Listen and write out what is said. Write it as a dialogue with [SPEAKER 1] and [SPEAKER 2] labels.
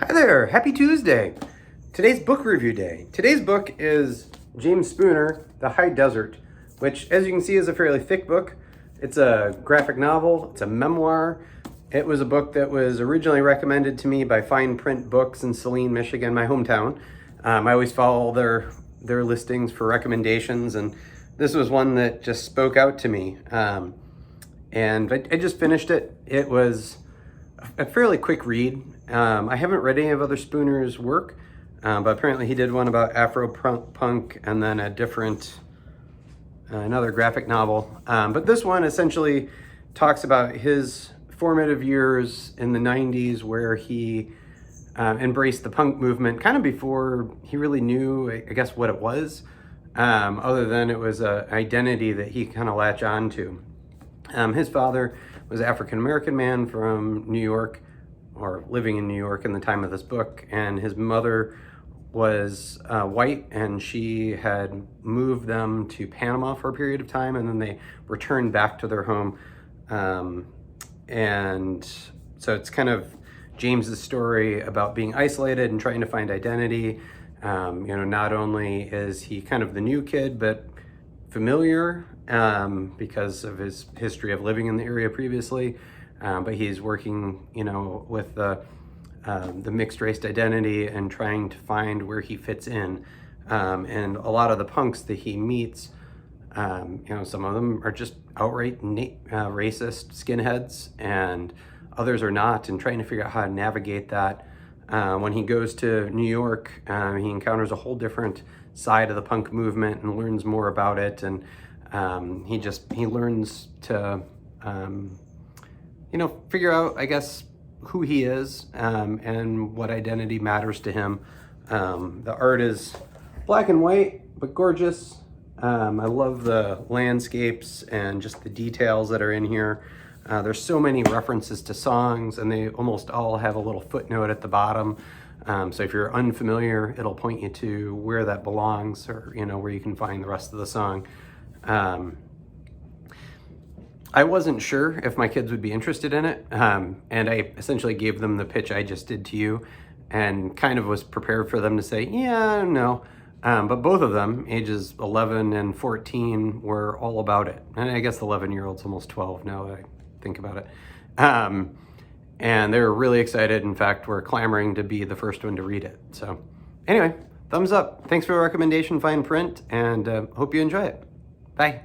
[SPEAKER 1] Hi there, happy Tuesday. Today's book review day. Today's book is James Spooner, The High Desert, which as you can see is a fairly thick book. It's a graphic novel, it's a memoir. It was a book that was originally recommended to me by Fine Print Books in Saline, Michigan, my hometown. I always follow their listings for recommendations, and this was one that just spoke out to me. And I just finished it. It was a fairly quick read. I haven't read any of other Spooner's work, but apparently he did one about Afro-punk and then another graphic novel. But this one essentially talks about his formative years in the 90s where he embraced the punk movement kind of before he really knew, I guess, what it was, other than it was an identity that he kind of latched on to. His father was an African-American man from New York, or living in New York in the time of this book, and his mother was white, and she had moved them to Panama for a period of time, and then they returned back to their home. And so it's kind of James's story about being isolated and trying to find identity. Not only is he kind of the new kid, but familiar because of his history of living in the area previously, but he's working, with the mixed race identity and trying to find where he fits in. And a lot of the punks that he meets, some of them are just outright racist skinheads, and others are not, and trying to figure out how to navigate that. When he goes to New York, he encounters a whole different side of the punk movement and learns more about it, and he learns to figure out, I guess, who he is, and what identity matters to him. The art is black and white but gorgeous. I love the landscapes and just the details that are in here. There's so many references to songs, and they almost all have a little footnote at the bottom. So if you're unfamiliar, it'll point you to where that belongs, or where you can find the rest of the song. I wasn't sure if my kids would be interested in it, and I essentially gave them the pitch I just did to you, and kind of was prepared for them to say, yeah, no. But both of them, ages 11 and 14, were all about it. And I guess the 11-year-old's almost 12 now that I think about it. And they were really excited. In fact, we're clamoring to be the first one to read it. So anyway, thumbs up. Thanks for the recommendation, Fine Print, and hope you enjoy it. Bye.